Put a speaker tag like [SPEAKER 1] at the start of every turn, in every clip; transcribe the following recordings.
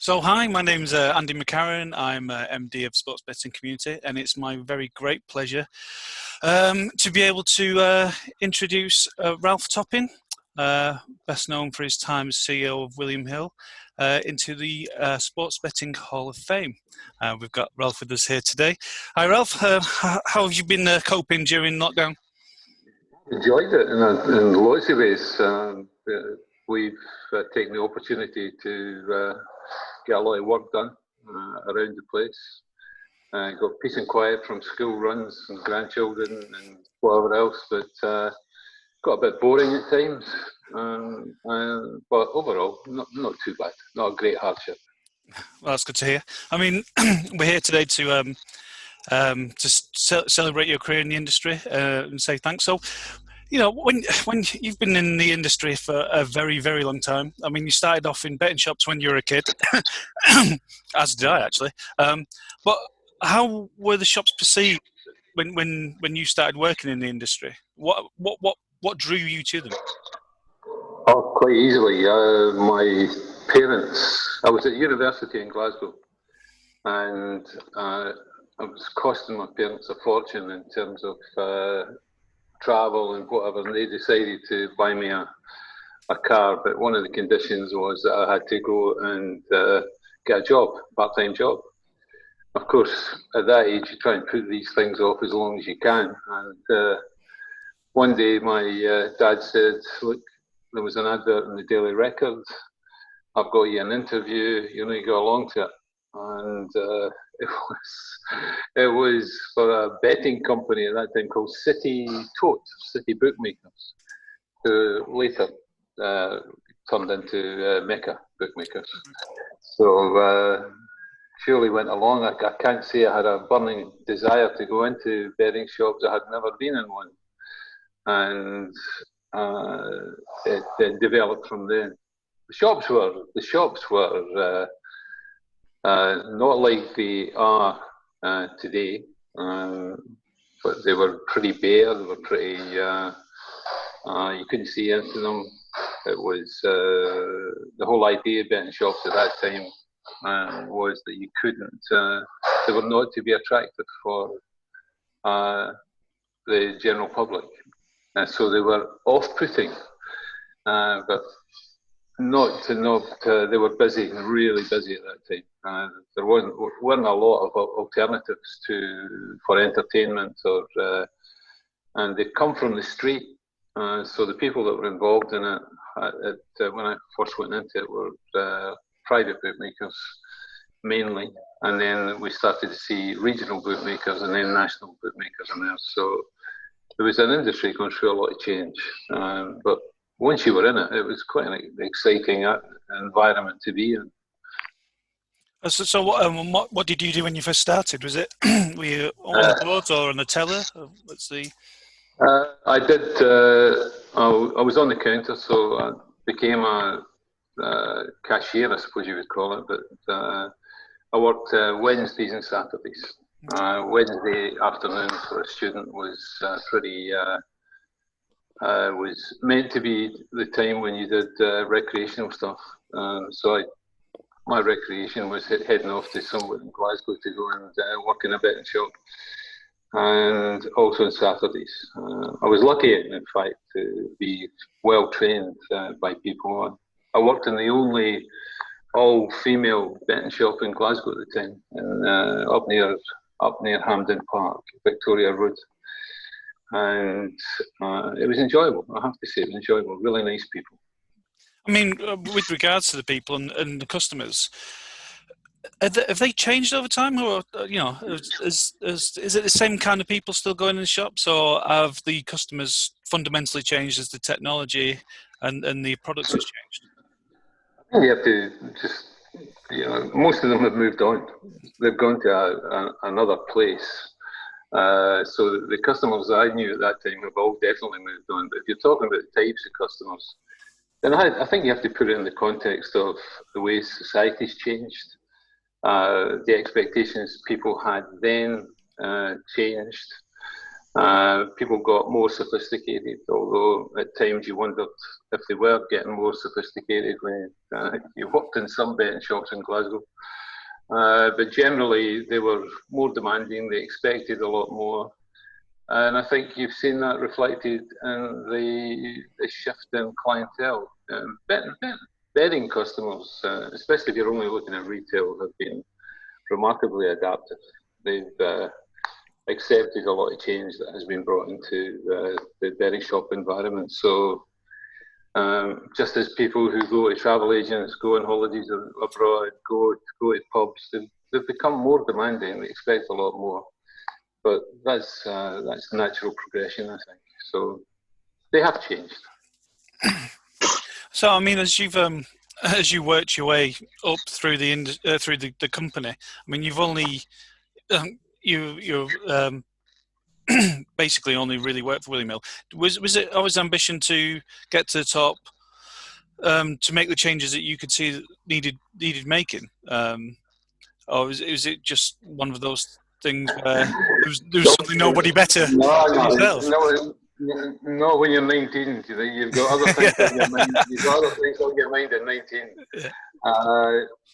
[SPEAKER 1] So hi, my name's Andy McCarran. I'm MD of Sports Betting Community, and it's my very great pleasure to be able to introduce Ralph Topping, best known for his time as CEO of William Hill, into the Sports Betting Hall of Fame. We've got Ralph with us here today. Hi Ralph, how have you been coping during lockdown?
[SPEAKER 2] Enjoyed it in lots of ways. We've taken the opportunity to get a lot of work done around the place. Got peace and quiet from school runs and grandchildren and whatever else, but got a bit boring at times. But overall, not too bad. Not a great hardship.
[SPEAKER 1] Well, that's good to hear. I mean, we're here today to celebrate your career in the industry and say thanks. So, you know, when you've been in the industry for a very, very long time. I mean, you started off in betting shops when you were a kid, as did I actually. But how were the shops perceived when you started working in the industry? What drew you to them?
[SPEAKER 2] Oh, quite easily. My parents. I was at university in Glasgow, and I was costing my parents a fortune in terms of travel and whatever, and they decided to buy me a car, but one of the conditions was that I had to go and get a job, part-time job. Of course, at that age, you try and put these things off as long as you can, and one day my dad said, look, there was an advert in the Daily Record, I've got you an interview, you know, you go along to it. And it was for a betting company at that time called City Bookmakers, who later turned into Mecca Bookmakers. So surely went along. I can't say I had a burning desire to go into betting shops. I had never been in one, and it developed from there. The shops were not like they are today, but they were pretty bare. They were pretty. You couldn't see into them. It was the whole idea of betting shops at that time was that you couldn't. They were not to be attractive for the general public, so they were off-putting, but. They were busy, really busy at that time. There weren't a lot of alternatives for entertainment, and they'd come from the street. So the people that were involved in it, when I first went into it, were private bookmakers mainly, and then we started to see regional bookmakers and then national bookmakers in there. So there was an industry going through a lot of change, but. Once you were in it, it was quite an exciting environment to be in.
[SPEAKER 1] So what did you do when you first started? Was it were you on the boards or on the teller? What's the?
[SPEAKER 2] I did. I was on the counter, so I became a cashier, I suppose you would call it. But I worked Wednesdays and Saturdays. Wednesday afternoon for a student was pretty. Was meant to be the time when you did recreational stuff. So my recreation was heading off to somewhere in Glasgow to go and work in a betting shop, and also on Saturdays. I was lucky, in fact, to be well trained by people. I worked in the only all-female betting shop in Glasgow at the time, up near Hampden Park, Victoria Road. And it was enjoyable. I have to say, it was enjoyable. Really nice people.
[SPEAKER 1] I mean, with regards to the people and the customers, have they changed over time, or you know, is it the same kind of people still going in the shops, or have the customers fundamentally changed as the technology and the products has changed?
[SPEAKER 2] I think you have to just, you know, most of them have moved on. They've gone to another place. So the customers I knew at that time have all definitely moved on. But if you're talking about the types of customers, then I think you have to put it in the context of the way society's changed. The expectations people had then changed. People got more sophisticated, although at times you wondered if they were getting more sophisticated when you walked in some betting shops in Glasgow. But generally, they were more demanding, they expected a lot more. And I think you've seen that reflected in the shift in clientele. Betting customers, especially if you're only looking at retail, have been remarkably adaptive. They've accepted a lot of change that has been brought into the betting shop environment. So just as people who go to travel agents, go on holidays abroad, go to pubs, they've become more demanding. They expect a lot more. But that's natural progression, I think. So they have changed.
[SPEAKER 1] So I mean, as you worked your way up through the company, I mean, you've only you basically only really worked for William Hill. Was it always ambition to get to the top, to make the changes that you could see that needed making, or was it just one of those things where there was something nobody better than yourself?
[SPEAKER 2] No, when you're 19, you've got other things on your mind. You've got other things on your mind at 19.
[SPEAKER 1] Yeah.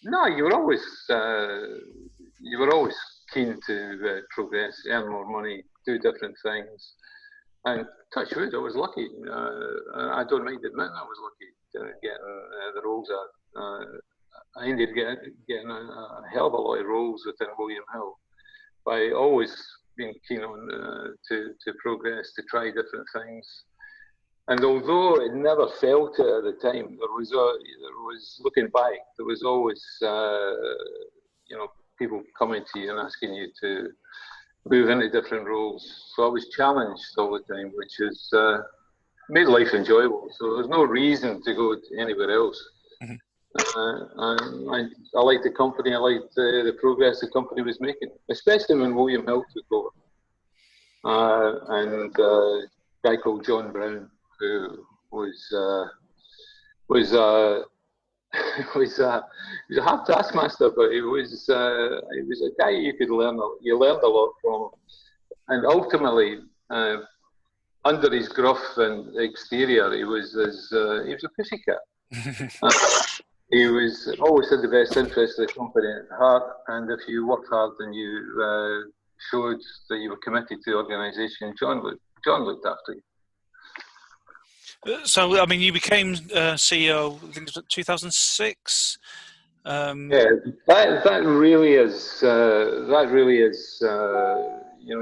[SPEAKER 2] No, you were always keen to progress, earn more money, do different things. And touch wood, I was lucky. I don't mind admitting I was lucky getting the roles I ended up getting a hell of a lot of roles within William Hill by always being keen on to progress, to try different things. And although it never felt it at the time, there was looking back, there was always people coming to you and asking you to move into different roles. So I was challenged all the time, which has made life enjoyable. So there's no reason to go to anywhere else. Mm-hmm. I liked the company. I liked the progress the company was making, especially when William Hill took over. And a guy called John Brown, who was a hard taskmaster, but he was a guy you learned a lot from, and ultimately, under his gruff and exterior, he was a pussycat. He was always had the best interest of the company at heart, and if you worked hard and you showed that you were committed to the organisation, John looked after you.
[SPEAKER 1] So, I mean, you became CEO, I think it was 2006.
[SPEAKER 2] Yeah, that really is,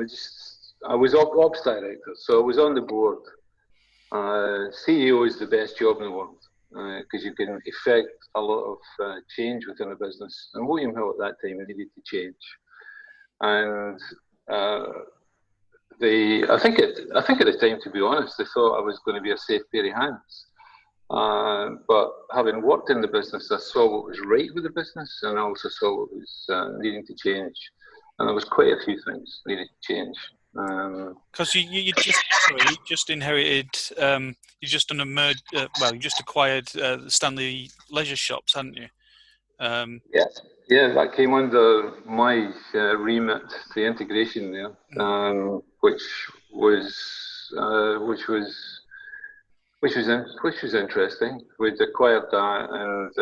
[SPEAKER 2] just I was ops director, so I was on the board. CEO is the best job in the world because you can effect a lot of change within a business. And William Hill at that time needed to change, and I think at the time, to be honest, they thought I was going to be a safe pair of hands. But having worked in the business, I saw what was right with the business, and I also saw what was needing to change. And there was quite a few things needed to change.
[SPEAKER 1] Because you just inherited, you just done a merge. You just acquired the Stanley leisure shops, hadn't you?
[SPEAKER 2] Yeah, that came under my remit, the integration there, which was interesting. We'd acquired that, and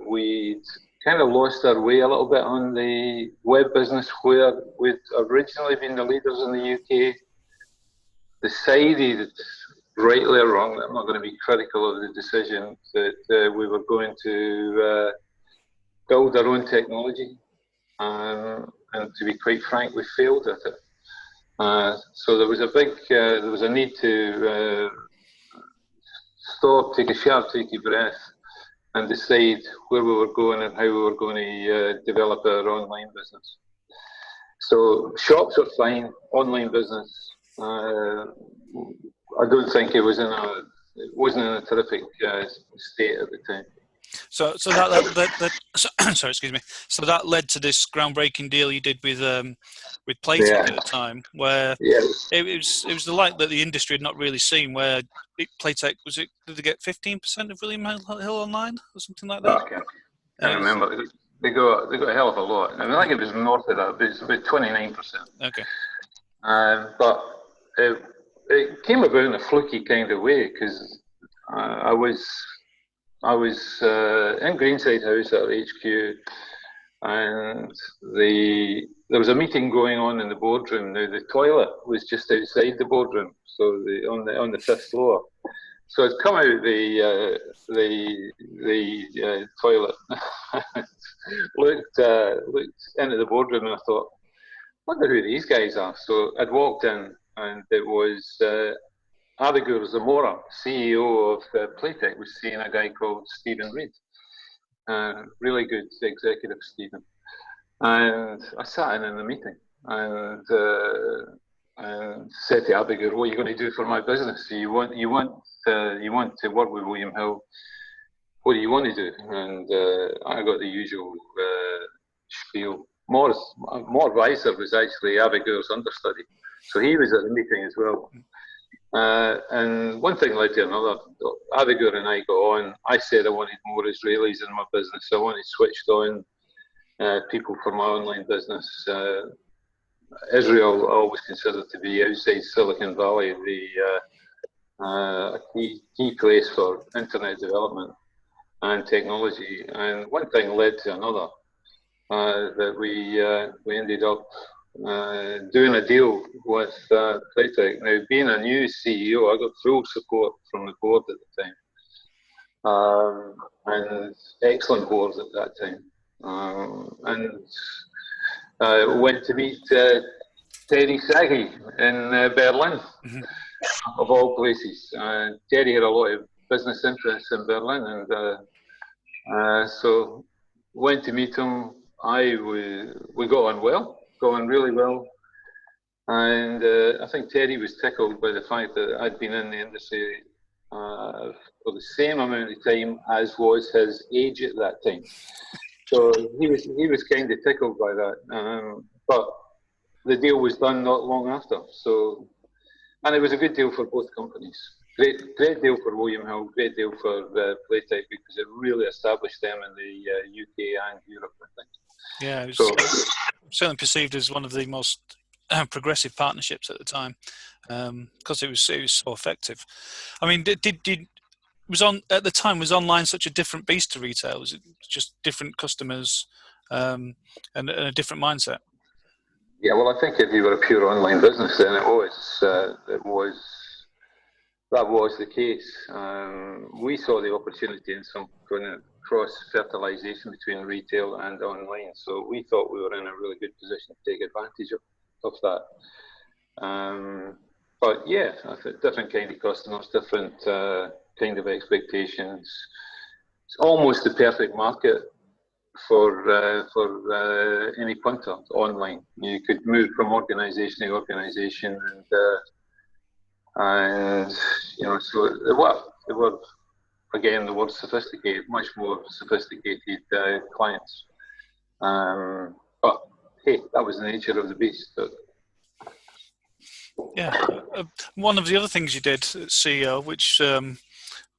[SPEAKER 2] we'd kind of lost our way a little bit on the web business, where we'd originally been the leaders in the UK. Decided, rightly or wrongly, I'm not going to be critical of the decision, that we were going to build our own technology, and to be quite frank, we failed at it. So there was a need to stop, take a breath, and decide where we were going and how we were going to develop our online business. So shops are fine, online business. I don't think it wasn't in a terrific state at the time.
[SPEAKER 1] So that sorry, excuse me. So that led to this groundbreaking deal you did with Playtech at the time, where it was the light that the industry had not really seen. Where Playtech did they get 15% of William Hill Online or something like that?
[SPEAKER 2] Okay. I can't remember. They got a hell of a lot. I think it was north of that. It was about 29%.
[SPEAKER 1] Okay.
[SPEAKER 2] But it came about in a fluky kind of way because I was in Greenside House at our HQ, and there was a meeting going on in the boardroom. Now the toilet was just outside the boardroom, so on the fifth floor. So I'd come out the toilet, looked into the boardroom, and I thought, wonder who these guys are. So I'd walked in, and it was Abigail Zamora, CEO of Playtech, was seeing a guy called Stephen Reed. Really good executive, Stephen. And I sat in the meeting and said to Abigail, "What are you going to do for my business? You want to work with William Hill. What do you want to do?" And I got the usual spiel. More Weiser was actually Abigail's understudy, so he was at the meeting as well. And one thing led to another. Abigail and I got on. I said I wanted more Israelis in my business. I wanted switched on people for my online business. Israel I always considered to be outside Silicon Valley, a key place for internet development and technology. And one thing led to another. That we ended up doing a deal with Playtech. Now, being a new CEO, I got full support from the board at the time, and excellent board at that time. And went to meet Terry Saggy in Berlin, of all places. Terry had a lot of business interests in Berlin, and so went to meet him. We got on really well, and I think Terry was tickled by the fact that I'd been in the industry for the same amount of time as was his age at that time. So he was kind of tickled by that, but the deal was done not long after. So, and it was a good deal for both companies. Great deal for William Hill, great deal for Playtech, because it really established them in the UK and Europe, I think.
[SPEAKER 1] Yeah, it was certainly perceived as one of the most progressive partnerships at the time, because it was so effective. I mean, at the time, was online such a different beast to retail? Was it just different customers and a different mindset?
[SPEAKER 2] Yeah, well, I think if you were a pure online business, then that was the case. We saw the opportunity in some kind of cross-fertilization between retail and online, so we thought we were in a really good position to take advantage of that. But yeah, different kind of customers, different kind of expectations. It's almost the perfect market for any punter online. You could move from organisation to organisation, and you know, so they were again, the word sophisticated, much more sophisticated clients. But hey, that was the nature of the beast.
[SPEAKER 1] Yeah, one of the other things you did at CEO, which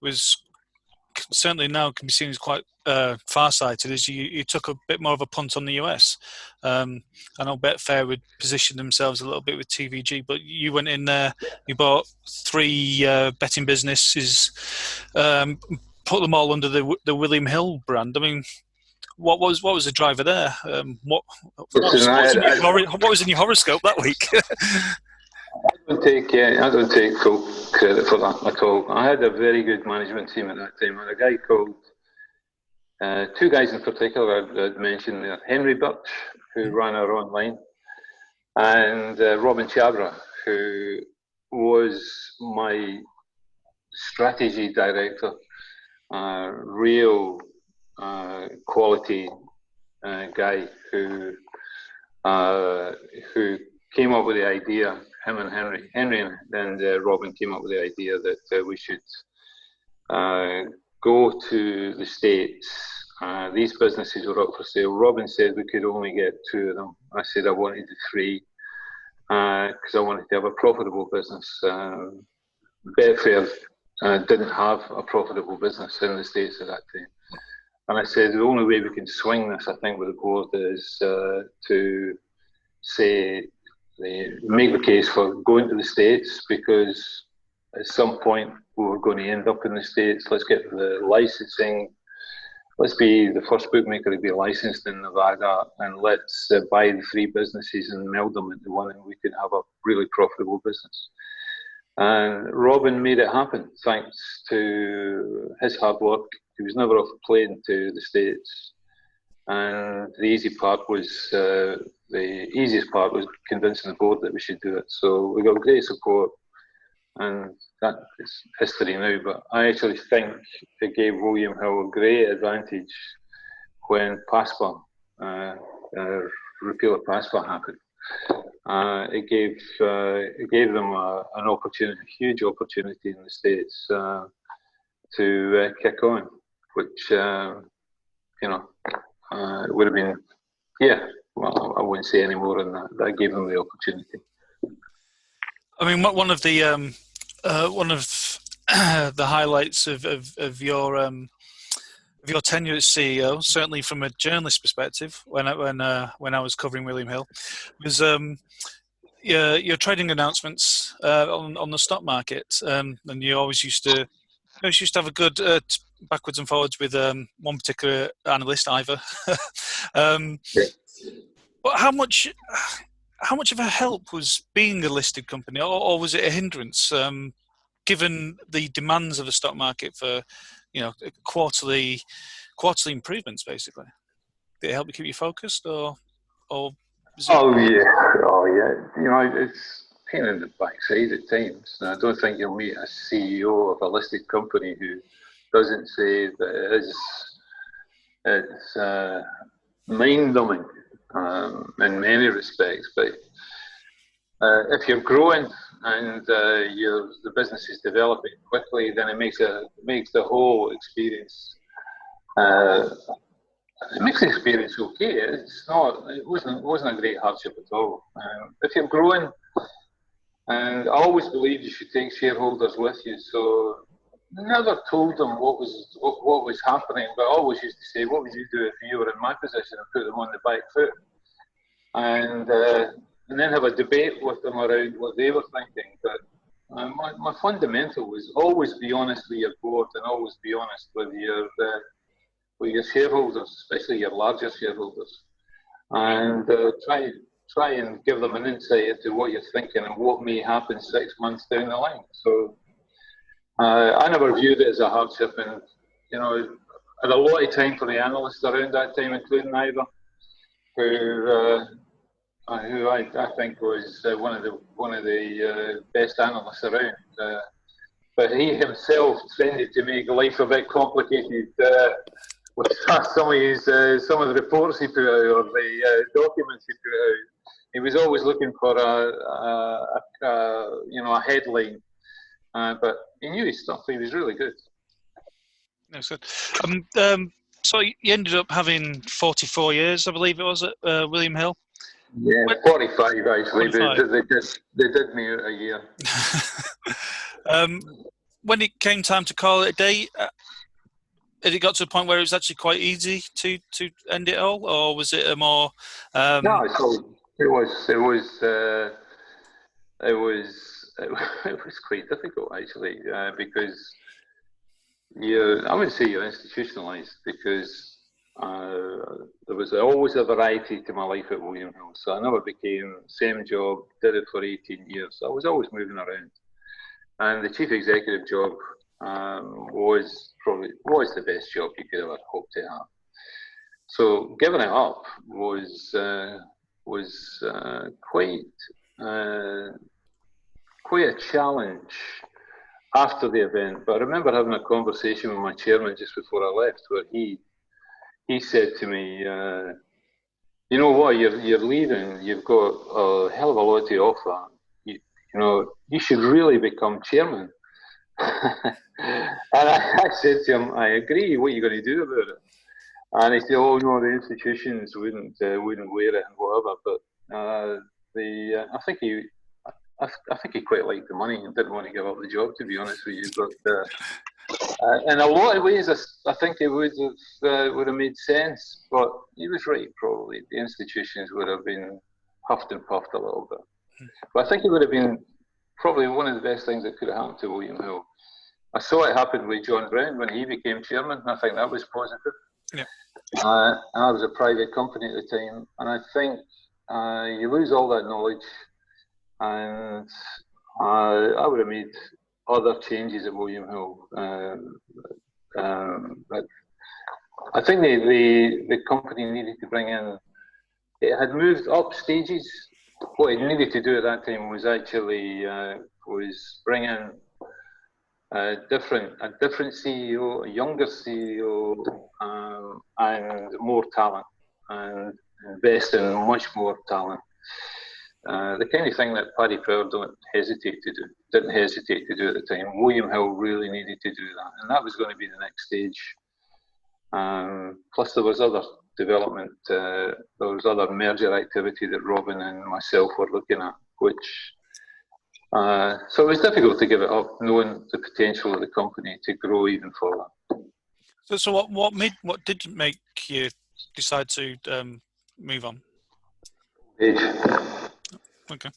[SPEAKER 1] was certainly now can be seen as quite far-sighted, is you took a bit more of a punt on the US. I know Betfair would position themselves a little bit with TVG, but you went in there, you bought 3 betting businesses, put them all under the William Hill brand. I mean, what was the driver there? What was in your horoscope that week?
[SPEAKER 2] I don't take full credit for that at all. I had a very good management team at that time, and a guy called, 2 guys in particular I'd mentioned there, Henry Birch, who ran our online, and Robin Chabra, who was my strategy director, real quality guy who came up with the idea. Him and Henry and Robin came up with the idea that we should go to the States. These businesses were up for sale. Robin said we could only get 2 of them. I said I wanted 3 because I wanted to have a profitable business. Betfair didn't have a profitable business in the States at that time. And I said the only way we can swing this, I think, with the board is to say they make the case for going to the States because at some point we were going to end up in the States. Let's get the licensing. Let's be the first bookmaker to be licensed in Nevada, and let's buy the three businesses and meld them into one, and we can have a really profitable business. And Robin made it happen thanks to his hard work. He was never off a plane to the States, and the easiest part was convincing the board that we should do it. So we got great support, and that is history now. But I actually think it gave William Hill a great advantage when PASPA, repeal of PASPA happened. It gave them an opportunity, a huge opportunity in the States to kick on, which would have been, well, I wouldn't say any more than that. That gave them the opportunity.
[SPEAKER 1] I mean, one of the highlights of your tenure as CEO, certainly from a journalist perspective, when I was covering William Hill, was your trading announcements on the stock market, and you always used to have a good backwards and forwards with one particular analyst, Ivor. But how much of a help was being a listed company, or was it a hindrance, given the demands of the stock market for, quarterly improvements, basically? Did it help you keep you focused, or?
[SPEAKER 2] Oh yeah. It's pain in the backside at times. And I don't think you'll meet a CEO of a listed company who doesn't say that it's mind-numbing in many respects. But if you're growing and the business is developing quickly, then it makes the whole experience. It makes the experience okay. It wasn't a great hardship at all. If you're growing, and I always believed you should take shareholders with you. So never told them what was happening, but I always used to say, "What would you do if you were in my position?" and put them on the back foot, and then have a debate with them around what they were thinking. But my fundamental was always be honest with your board and always be honest with your shareholders, especially your larger shareholders, and try and give them an insight into what you're thinking and what may happen 6 months down the line. So I never viewed it as a hardship, and I had a lot of time for the analysts around that time, including Ivor, who I think was one of the best analysts around. But he himself tended to make life a bit complicated with some of the reports he put out or the documents he put out. He was always looking for a headline, but he knew his stuff. He was really good.
[SPEAKER 1] That's good. So you ended up having 44 years, I believe it was, at William Hill.
[SPEAKER 2] Yeah, 45 actually.
[SPEAKER 1] 45.
[SPEAKER 2] They did me out a year.
[SPEAKER 1] When it came time to call it a day, had it got to a point where it was actually quite easy to end it all, or was it a more?
[SPEAKER 2] No, it was quite difficult actually, because I wouldn't say you're institutionalised, because there was always a variety to my life at William Hill. So I never became same job, did it for 18 years. I was always moving around, and the chief executive job was the best job you could ever hope to have. So giving it up was quite a challenge after the event. But I remember having a conversation with my chairman just before I left, where he said to me, "You know what? You're leaving. You've got a hell of a lot to offer. You should really become chairman." And I said to him, "I agree. What are you going to do about it?" And he said, "Oh no, the institutions wouldn't wear it and whatever." But I think he quite liked the money and didn't want to give up the job, to be honest with you. But in a lot of ways, I think it would have made sense. But he was right, probably. The institutions would have been huffed and puffed a little bit. But I think it would have been probably one of the best things that could have happened to William Hill. I saw it happen with John Brown when he became chairman, and I think that was positive.
[SPEAKER 1] Yeah.
[SPEAKER 2] I was a private company at the time, and I think you lose all that knowledge, and I would have made other changes at William Hill. But I think the company needed to bring in. It had moved up stages. What it needed to do at that time was actually bring in a different CEO, a younger CEO, and more talent, and invest in much more talent. The kind of thing that Paddy Power didn't hesitate to do at the time. William Hill really needed to do that, and that was going to be the next stage. Plus, there was other development, there was other merger activity that Robin and myself were looking at, which so it was difficult to give it up, knowing the potential of the company to grow even further.
[SPEAKER 1] So what did make you decide to move on?
[SPEAKER 2] Age.
[SPEAKER 1] Okay.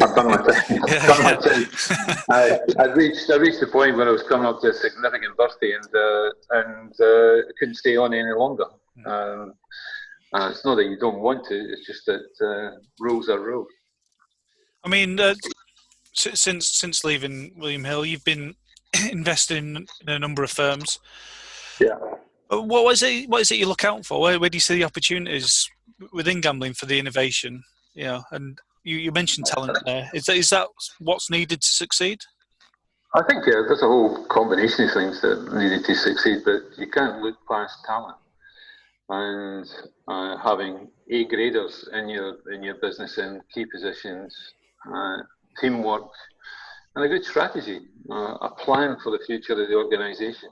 [SPEAKER 2] I've done my time. I reached the point where I was coming up to a significant birthday, and I couldn't stay on any longer. It's not that you don't want to; it's just that rules are rules.
[SPEAKER 1] I mean, since leaving William Hill, you've been investing in a number of firms.
[SPEAKER 2] Yeah.
[SPEAKER 1] What is it you look out for? Where do you see the opportunities within gambling for the innovation? And you mentioned talent there. Is that what's needed to succeed?
[SPEAKER 2] I think there's a whole combination of things that needed to succeed, but you can't look past talent and having A graders in your business in key positions, teamwork, and a good strategy, a plan for the future of the organisation.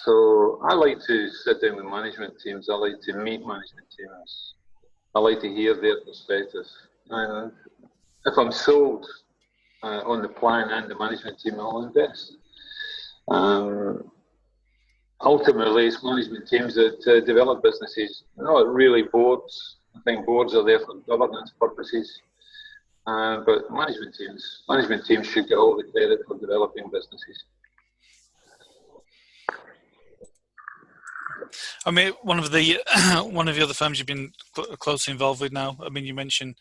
[SPEAKER 2] So I like to sit down with management teams. I like to meet management teams. I like to hear their perspective. And if I'm sold on the plan and the management team, I'll invest. Ultimately, it's management teams that develop businesses, not really boards. I think boards are there for governance purposes. But management teams should get all the credit for developing businesses.
[SPEAKER 1] I mean, one of the other firms you've been closely involved with now. I mean, you mentioned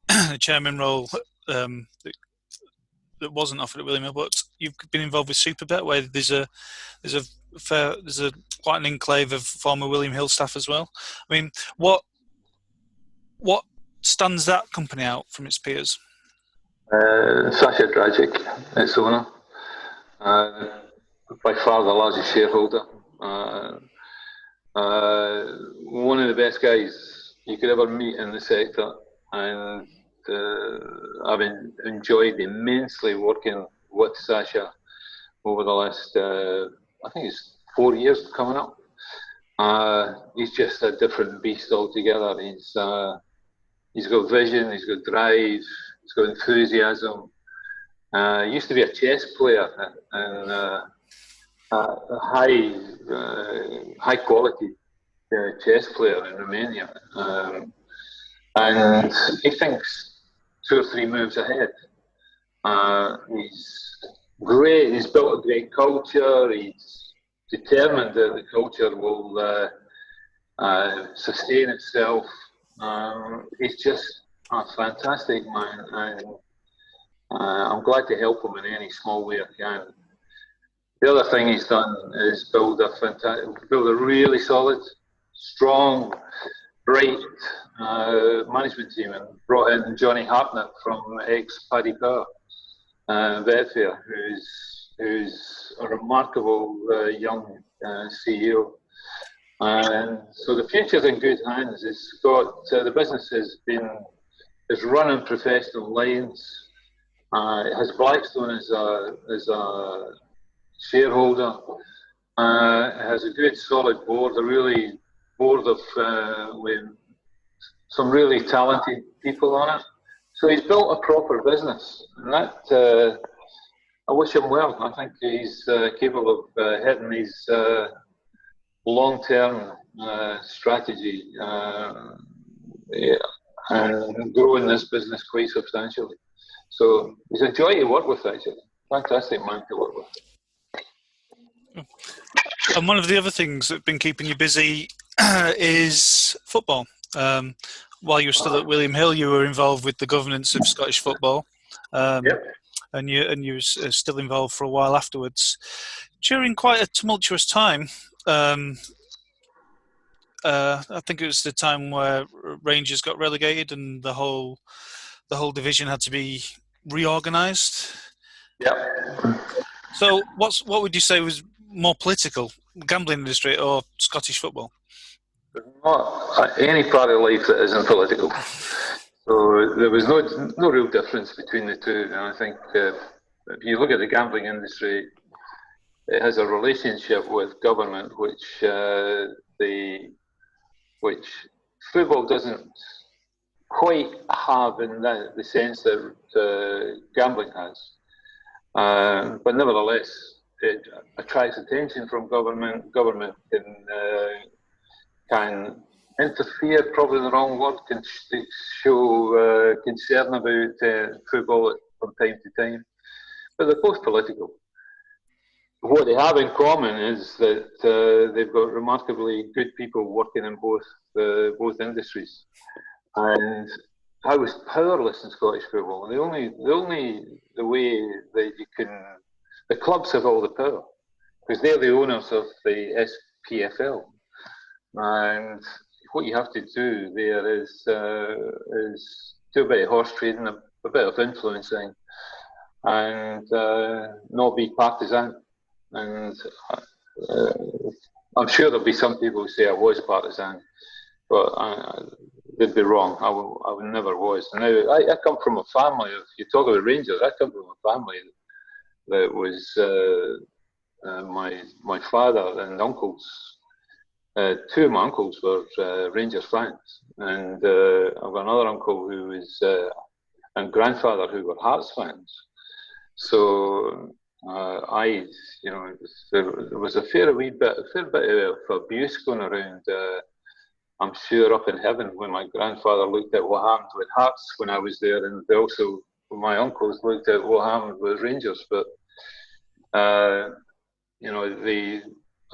[SPEAKER 1] the chairman role that wasn't offered at William Hill, but you've been involved with Superbet, where there's quite an enclave of former William Hill staff as well. I mean, what stands that company out from its peers?
[SPEAKER 2] Sasha Dragic, its owner, by far the largest shareholder. One of the best guys you could ever meet in the sector, and I've enjoyed immensely working with Sasha over the last, I think it's 4 years coming up. He's just a different beast altogether. He's got vision, he's got drive, he's got enthusiasm. He used to be a chess player and a high quality chess player in Romania, and he thinks 2 or 3 moves ahead. He's great. He's built a great culture. He's determined that the culture will sustain itself. He's just a fantastic man, and I'm glad to help him in any small way I can. The other thing he's done is build a really solid, strong, bright management team, and brought in Johnny Hartnett from ex-Paddy Power Betfair, who's a remarkable young CEO. And so the future's in good hands. It's got the business is run on professional lines. It has Blackstone as a shareholder. It has a good solid board, board of with some really talented people on it. So he's built a proper business, and that I wish him well. I think he's capable of hitting his long-term strategy. and growing this business quite substantially. So he's a joy to work with, actually. Fantastic man to work with.
[SPEAKER 1] And one of the other things that's been keeping you busy is football. While you were still at William Hill, you were involved with the governance of Scottish football,
[SPEAKER 2] Yep.
[SPEAKER 1] and you were still involved for a while afterwards. During quite a tumultuous time, I think it was the time where Rangers got relegated and the whole division had to be reorganised.
[SPEAKER 2] Yep.
[SPEAKER 1] So, what would you say was more political, gambling industry or Scottish football?
[SPEAKER 2] Not any part of life that isn't political. So there was no real difference between the two. And I think if you look at the gambling industry, it has a relationship with government, which football doesn't quite have in the sense that gambling has. But nevertheless, it attracts attention from government. Government can interfere, probably the wrong word, can show concern about football from time to time. But they're both political. What they have in common is that they've got remarkably good people working in both industries. And I was powerless in Scottish football. The way that you can, the clubs have all the power because they're the owners of the SPFL. And what you have to do there is do a bit of horse trading, a bit of influencing, and not be partisan. And I'm sure there'll be some people who say I was partisan, but they'd be wrong. I never was. Now, I come from a family, if you talk about Rangers, I come from a family that was my father and uncles. Two of my uncles were Rangers fans, and I've got another uncle who was and grandfather who were Hearts fans. So there was a fair bit of abuse going around. I'm sure up in heaven when my grandfather looked at what happened with Hearts when I was there, and also my uncles looked at what happened with Rangers. But I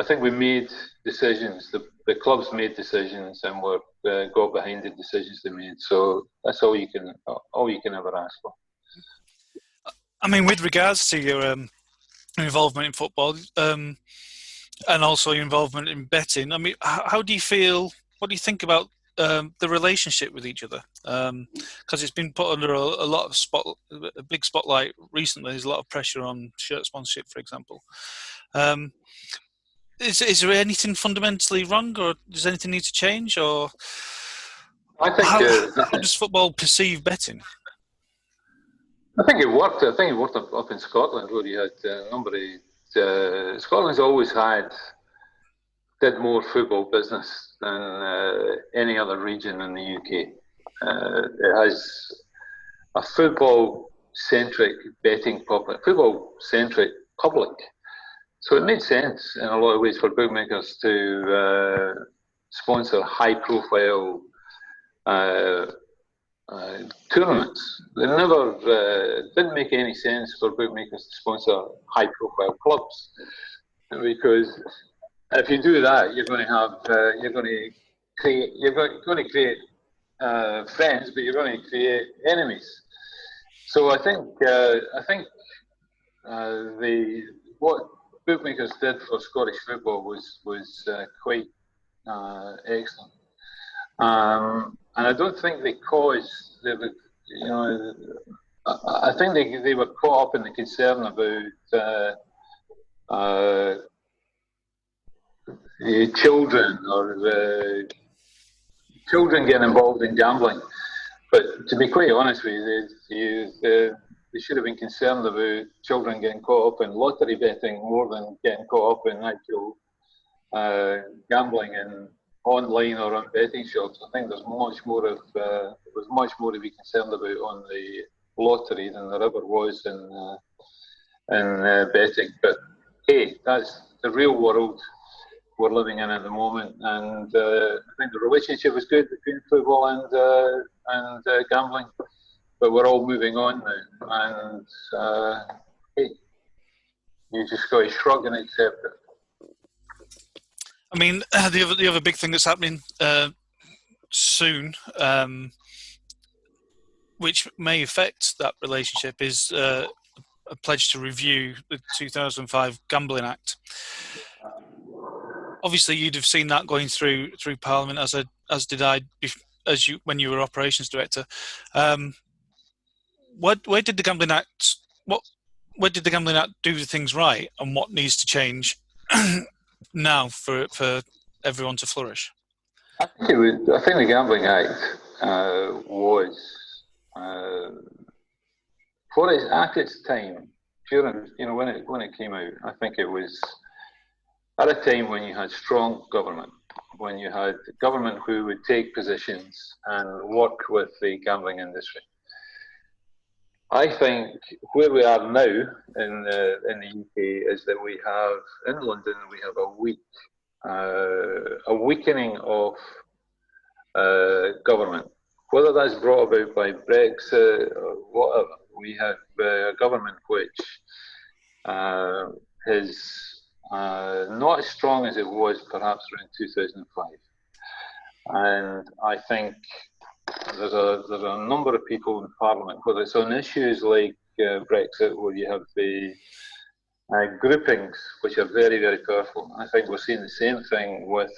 [SPEAKER 2] think we made decisions. The clubs made decisions, and we got behind the decisions they made. So that's all you can ever ask for.
[SPEAKER 1] I mean, with regards to your involvement in football, and also your involvement in betting, I mean, how do you feel? What do you think about the relationship with each other? Because it's been put under a lot of a big spotlight recently. There's a lot of pressure on shirt sponsorship, for example. Is there anything fundamentally wrong, or does anything need to change, or
[SPEAKER 2] I think
[SPEAKER 1] how does football perceive betting?
[SPEAKER 2] I think it worked. I think it worked up in Scotland where you had a number of. Scotland's always did more football business than any other region in the UK. It has a football-centric betting public, football-centric public. So it made sense in a lot of ways for bookmakers to sponsor high-profile tournaments. They never didn't make any sense for bookmakers to sponsor high-profile clubs because if you do that, you're going to create friends, but you're going to create enemies. So I think what bookmakers did for Scottish football was quite excellent. And I don't think they caused I think they were caught up in the concern about children or children getting involved in gambling. But to be quite honest with you, they should have been concerned about children getting caught up in lottery betting more than getting caught up in actual gambling in online or on betting shops. I think there's much more to be concerned about on the lottery than there ever was in betting. But hey, that's the real world we're living in at the moment, and I think the relationship was good between football and gambling, but we're all moving on now, and hey, you just got to shrug and accept it.
[SPEAKER 1] I mean, the other big thing that's happening soon, which may affect that relationship, is a pledge to review the 2005 Gambling Act. Obviously, you'd have seen that going through Parliament, as did I, when you were operations director. Where did the Gambling Act do things right, and what needs to change now for everyone to flourish?
[SPEAKER 2] I think the Gambling Act was at its time, during when it came out. I think it was at a time when you had strong government, when you had government who would take positions and work with the gambling industry. I think where we are now in the UK is that we have, in London, we have a weakening of government. Whether that's brought about by Brexit or whatever, we have a government which is not as strong as it was perhaps around 2005. And I think there's a number of people in Parliament, whether it's on issues like Brexit, where you have the groupings, which are very, very powerful. I think we're seeing the same thing with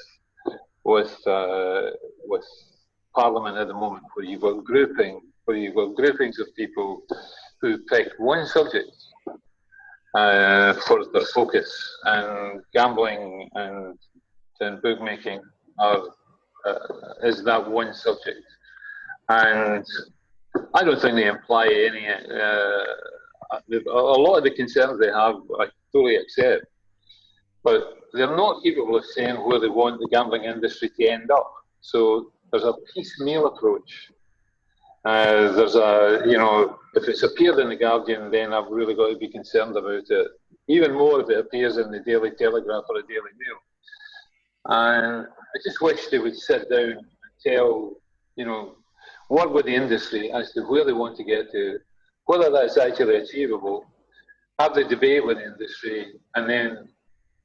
[SPEAKER 2] Parliament at the moment, where you've got groupings of people who pick one subject for their focus, and gambling and bookmaking is that one subject. And I don't think they imply any. A lot of the concerns they have, I totally accept, but they're not capable of saying where they want the gambling industry to end up. So there's a piecemeal approach. There's if it's appeared in the Guardian, then I've really got to be concerned about it. Even more if it appears in the Daily Telegraph or the Daily Mail. And I just wish they would sit down and tell, work with the industry as to where they want to get to, whether that's actually achievable, have the debate with the industry, and then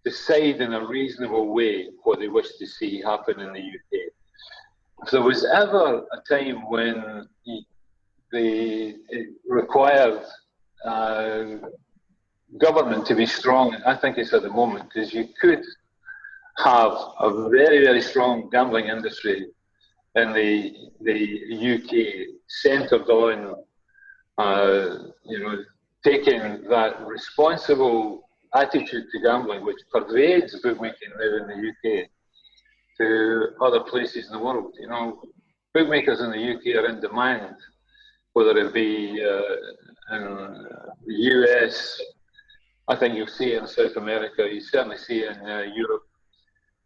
[SPEAKER 2] decide in a reasonable way what they wish to see happen in the UK. If there was ever a time when it required government to be strong, I think it's at the moment, because you could have a very, very strong gambling industry in the UK centred on, taking that responsible attitude to gambling, which pervades bookmaking now in the UK, to other places in the world. Bookmakers in the UK are in demand, whether it be in the US. I think you'll see it in South America. You certainly see it in Europe.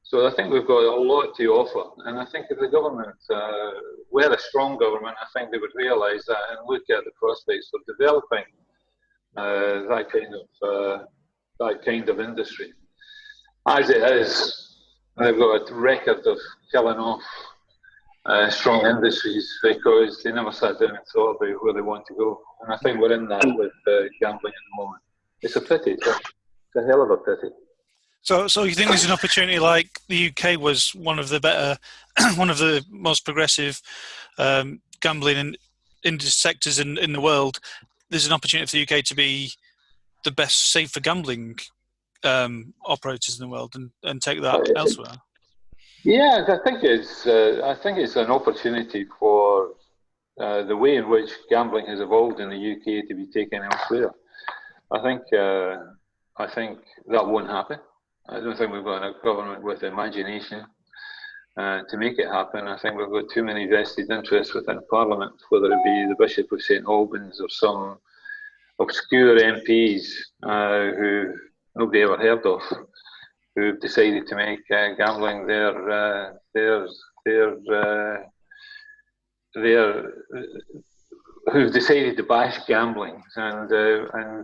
[SPEAKER 2] So I think we've got a lot to offer, and I think if the government were a strong government, I think they would realise that and look at the prospects for developing that kind of industry. As it is, they've got a record of killing off strong industries because they never sat down and thought about where they want to go. And I think we're in that with gambling at the moment. It's a pity. It's a hell of a pity.
[SPEAKER 1] So you think there's an opportunity, like the UK was one of the better, one of the most progressive gambling sectors in the world. There's an opportunity for the UK to be the best safer gambling operators in the world and take that elsewhere.
[SPEAKER 2] Yeah, I think it's an opportunity for the way in which gambling has evolved in the UK to be taken elsewhere. I think that won't happen. I don't think we've got a government with imagination to make it happen. I think we've got too many vested interests within Parliament, whether it be the Bishop of St Albans or some obscure MPs who nobody ever heard of, who've decided to make gambling who've decided to bash gambling and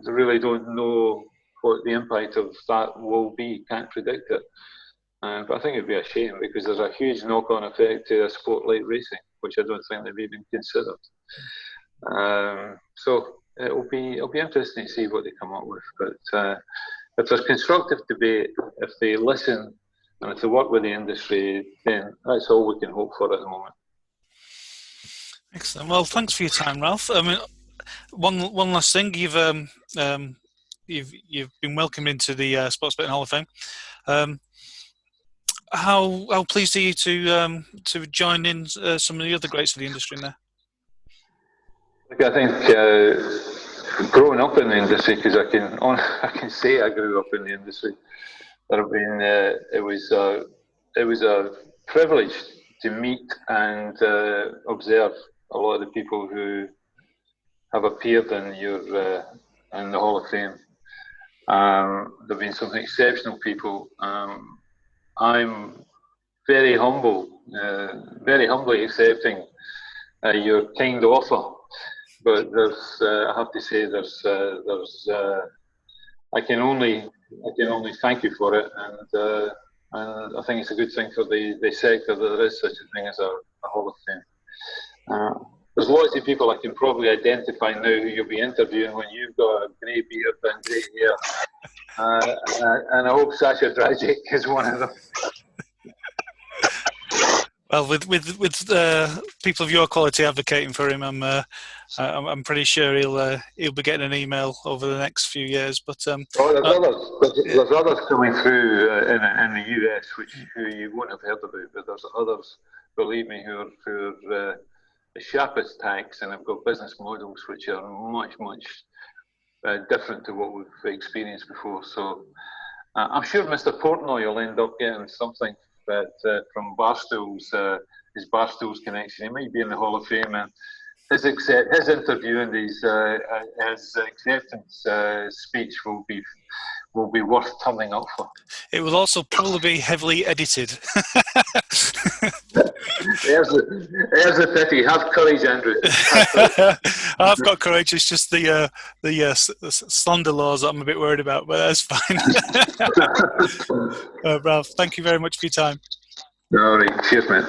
[SPEAKER 2] really don't know what the impact of that will be, can't predict it. But I think it'd be a shame because there's a huge knock-on effect to a sport like racing, which I don't think they've even considered. So it'll be interesting to see what they come up with. But if there's constructive debate, if they listen, and if they work with the industry, then that's all we can hope for at the moment.
[SPEAKER 1] Excellent. Well, thanks for your time, Ralph. I mean, one last thing. You've been welcomed into the Sports Betting Hall of Fame. How pleased are you to join in some of the other greats of the industry in there?
[SPEAKER 2] I think growing up in the industry, because I can say I grew up in the industry. There have been it was a privilege to meet and observe a lot of the people who have appeared in in the Hall of Fame. There've been some exceptional people. I'm very humbly accepting your kind offer. But I have to say, I can only thank you for it, and I think it's a good thing for the sector that there is such a thing as a Hall of Fame. There's lots of people I can probably identify now who you'll be interviewing when you've got a grey beard and grey hair, and I hope Sasha Dragic is one of them.
[SPEAKER 1] Well, with people of your quality advocating for him, I'm pretty sure he'll be getting an email over the next few years. But
[SPEAKER 2] there's others coming through in the US who you won't have heard about, but there's others, believe me, who are the sharpest tax and have got business models which are much different to what we've experienced before. So I'm sure Mr. Portnoy will end up getting something from Barstool's his Barstool's connection. He might be in the Hall of Fame, and his interview and his acceptance speech will be worth turning up for.
[SPEAKER 1] It will also probably be heavily edited.
[SPEAKER 2] There's the pity. Have courage, Andrew.
[SPEAKER 1] I've got courage. It's just the slander laws that I'm a bit worried about, but that's fine. Ralph, thank you very much for your time.
[SPEAKER 2] All right. Cheers, man.